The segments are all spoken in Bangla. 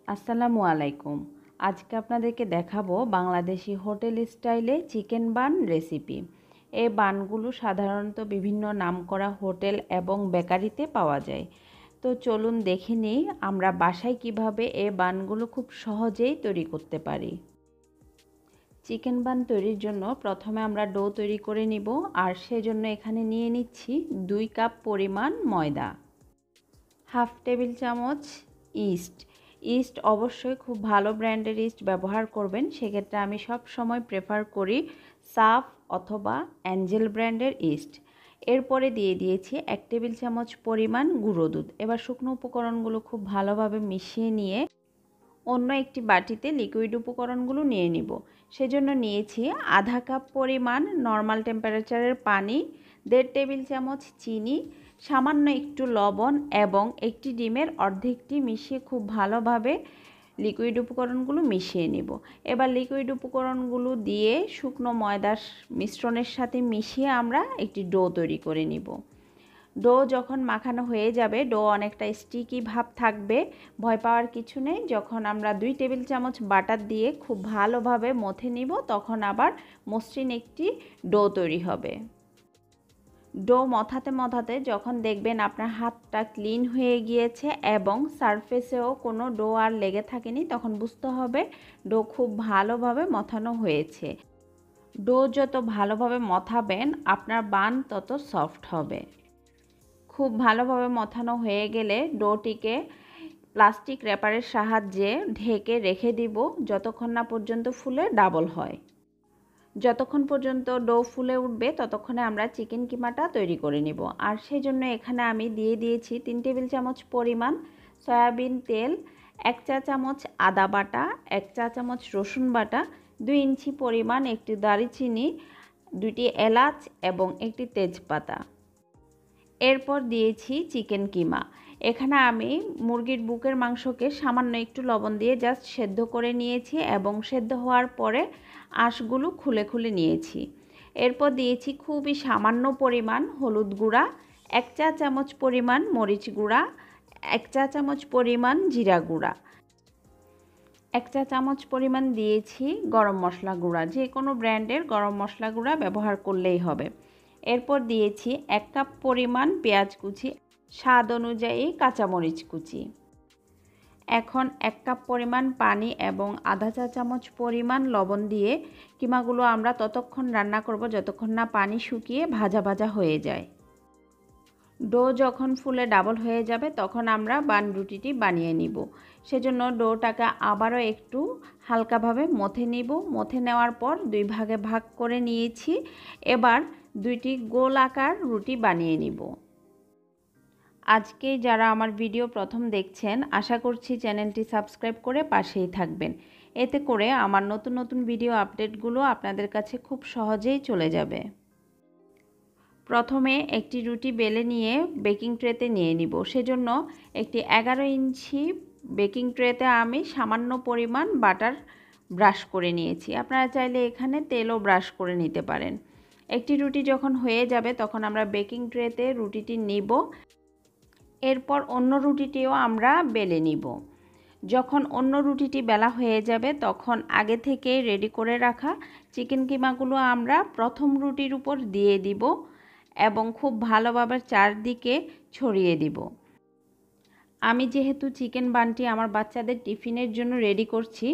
আসসালামু আলাইকুম। আজকে আপনাদেরকে দেখাবো বাংলাদেশি হোটেল স্টাইলে চিকেন বান রেসিপি। এই বানগুলো সাধারণত বিভিন্ন নামকরা হোটেল এবং বেকারিতে পাওয়া যায়। তো চলুন দেখে নিই আমরা বাসায় কিভাবে এই বানগুলো খুব সহজেই তৈরি করতে পারি। চিকেন বান তৈরির জন্য প্রথমে আমরা ডো তৈরি করে নিব, আর সেজন্য এখানে নিয়ে নিচ্ছি 2 কাপ পরিমাণ ময়দা, হাফ টেবিল চামচ ইস্ট অবশ্যই খুব ভালো ব্র্যান্ডের ইস্ট ব্যবহার করবেন। সেক্ষেত্রে আমি সব সময় প্রেফার করি সাফ অথবা অ্যাঞ্জেল ব্র্যান্ডের ইস্ট। এরপরে দিয়ে দিয়েছি 1 টেবিল চামচ পরিমাণ গুঁড়ো দুধ। এবার শুকনো উপকরণগুলো খুব ভালোভাবে মিশিয়ে নিয়ে অন্য একটি বাটিতে লিকুইড উপকরণগুলো নিয়ে নিব। সেজন্য নিয়েছি আধা কাপ পরিমাণ নর্মাল টেম্পারেচারের পানি, 1.5 টেবিল চামচ চিনি, সামান্য একটু লবণ এবং একটি ডিমের অর্ধেকটি মিশিয়ে খুব ভালোভাবে লিকুইড উপকরণগুলো মিশিয়ে নিব। এবার লিকুইড উপকরণগুলো দিয়ে শুকনো ময়দার মিশ্রণের সাথে মিশিয়ে আমরা একটি ডো তৈরি করে নিব। ডো যখন মাখানো হয়ে যাবে, ডো অনেকটা স্টিকি ভাব থাকবে, ভয় পাওয়ার কিছু নেই। যখন আমরা 2 টেবিল চামচ বাটার দিয়ে খুব ভালোভাবে মথে নিব, তখন আবার মসৃণ একটি ডো তৈরি হবে। ডো মথাতে মথাতে যখন দেখবেন আপনার হাতটা ক্লিন হয়ে গিয়েছে এবং সারফেসেও কোনো ডো আর লেগে থাকেনি, তখন বুঝতে হবে ডো খুব ভালোভাবে মথানো হয়েছে। ডো যত ভালোভাবে মথাবেন আপনার বান তত সফট হবে। খুব ভালোভাবে মথানো হয়ে গেলে ডোটিকে প্লাস্টিক র্যাপারের সাহায্যে ঢেকে রেখে দিব যতক্ষণ না পর্যন্ত ফুলে ডাবল হয়। যতক্ষণ পর্যন্ত ডো ফুলে উঠবে ততক্ষণে আমরা চিকেন কিমাটা তৈরি করে নিব। আর সেই জন্য এখানে আমি দিয়ে দিয়েছি 3 টেবিল চামচ পরিমাণ সয়াবিন তেল, 1 চা চামচ আদা বাটা, 1 চা চামচ রসুন বাটা, 2 ইঞ্চি পরিমাণ একটি দারুচিনি, 2টি এলাচ এবং একটি তেজপাতা। এরপর দিয়েছি চিকেন কিমা। এখানে আমি মুরগির বুকের মাংসকে সামান্য একটু লবণ দিয়ে জাস্ট সেদ্ধ করে নিয়েছি এবং সেদ্ধ হওয়ার পরে আঁশগুলো খুলে খুলে নিয়েছি। এরপর দিয়েছি খুবই সামান্য পরিমাণ হলুদ গুঁড়া, 1 চা চামচ পরিমাণ মরিচ গুঁড়া, 1 চা চামচ পরিমাণ জিরা গুঁড়া, 1 চা চামচ পরিমাণ দিয়েছি গরম মশলা গুঁড়া। যে কোনো ব্র্যান্ডের গরম মশলা গুঁড়া ব্যবহার করলেই হবে। এরপর দিয়েছি 1 কাপ পরিমাণ পেঁয়াজ কুচি, স্বাদ অনুযায়ী কাঁচামরিচ কুচি। এখন 1 কাপ পরিমাণ পানি এবং আধা চা চামচ পরিমাণ লবণ দিয়ে কিমাগুলো আমরা ততক্ষণ রান্না করব যতক্ষণ না পানি শুকিয়ে ভাজা ভাজা হয়ে যায়। ডো যখন ফুলে ডাবল হয়ে যাবে তখন আমরা বান রুটিটি বানিয়ে নিব। সেজন্য ডোটাকে আবারও একটু হালকাভাবে মথে নিব। মথে নেওয়ার পর 2 ভাগে ভাগ করে নিয়েছি। এবার 2টি গোল আকার রুটি বানিয়ে নিব। আজকে যারা আমার ভিডিও প্রথম দেখছেন, আশা করছি চ্যানেলটি সাবস্ক্রাইব করে পাশেই থাকবেন। এতে করে আমার নতুন নতুন ভিডিও আপডেটগুলো আপনাদের কাছে খুব সহজেই চলে যাবে। প্রথমে একটি রুটি বেলে নিয়ে বেকিং ট্রেতে নিয়ে নিব। সেজন্য একটি 11 ইঞ্চি বেকিং ট্রেতে আমি সামান্য পরিমাণ বাটার ব্রাশ করে নিয়েছি। আপনারা চাইলে এখানে তেলও ব্রাশ করে নিতে পারেন। একটি রুটি যখন হয়ে যাবে তখন আমরা বেকিং ট্রেতে রুটিটি নিব। এরপর অন্য রুটিটিও আমরা বেলে নিব। যখন অন্য রুটিটি বেলা হয়ে যাবে তখন আগে থেকে রেডি করে রাখা চিকেন কিমাগুলো আমরা প্রথম রুটির উপর দিয়ে দিব এবং খুব ভালোভাবে চারদিকে ছড়িয়ে দিব। আমি যেহেতু চিকেন বানটি আমার বাচ্চাদের টিফিনের জন্য রেডি করছি,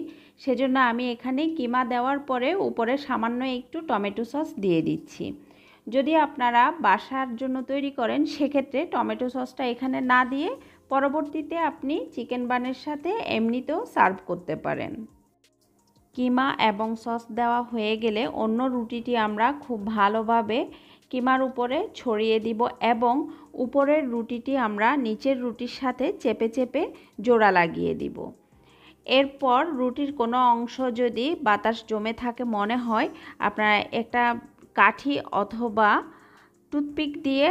সেজন্য আমি এখানে কিমা দেওয়ার পরে উপরে সামান্য একটু টমেটো সস দিয়ে দিচ্ছি। যদি আপনারা বাসার জন্য তৈরি করেন সেক্ষেত্রে টমেটো সসটা এখানে না দিয়ে পরবর্তীতে আপনি চিকেন বানের সাথে এমনিতেও সার্ভ করতে পারেন। কিমা এবং সস দেওয়া হয়ে গেলে অন্য রুটিটি আমরা খুব ভালোভাবে কিমার উপরে ছড়িয়ে দিব এবং উপরের রুটিটি আমরা নিচের রুটির সাথে চেপে চেপে জোড়া লাগিয়ে দিব। এরপর রুটির কোনো অংশ যদি বাতাস জমে থাকে মনে হয়, আপনারা একটা কাঠি অথবা টুথপিক দিয়ে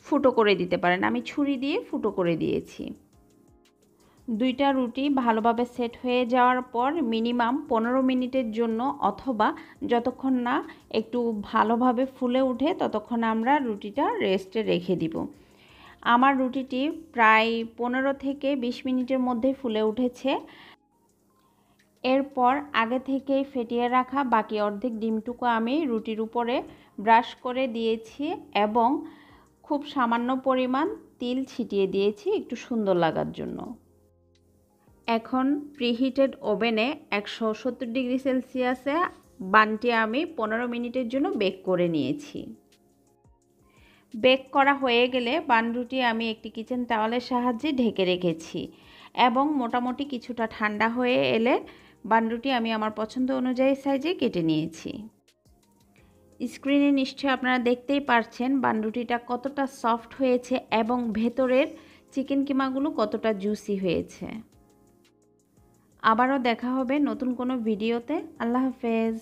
ফুটো করে দিতে পারেন। আমি ছুরি দিয়ে ফুটো করে দিয়েছি। 2টা রুটি ভালোভাবে সেট হয়ে যাওয়ার পর মিনিমাম 15 মিনিটের জন্য অথবা যতক্ষণ না একটু ভালোভাবে ফুলে ওঠে ততক্ষণ আমরা রুটিটা রেস্টে রেখে দিব। আমার রুটিটি প্রায় 15 থেকে 20 মিনিটের মধ্যে ফুলে উঠেছে। এরপর আগে থেকেই ফেটিয়ে রাখা বাকি অর্ধেক ডিমটুকু আমি রুটির উপরে ব্রাশ করে দিয়েছি এবং খুব সামান্য পরিমাণ তিল ছিটিয়ে দিয়েছি একটু সুন্দর লাগার জন্য। এখন প্রিহিটেড ওভেনে 170 ডিগ্রি সেলসিয়াসে বানটি আমি 15 মিনিটের জন্য বেক করে নিয়েছি। বেক করা হয়ে গেলে বান রুটি আমি একটি কিচেন টাওয়ালের সাহায্যে ঢেকে রেখেছি এবং মোটামুটি কিছুটা ঠান্ডা হয়ে এলে বান রুটি আমি আমার পছন্দ অনুযায়ী সাইজে কেটে নিয়েছি। স্ক্রিনে নিশ্চয়ই আপনারা দেখতেই পারছেন বান রুটিটা কতটা সফট হয়েছে এবং ভেতরের চিকেন কিমাগুলো কতটা জুসি হয়েছে। আবারও দেখা হবে নতুন কোনো ভিডিওতে। আল্লাহ হাফেজ।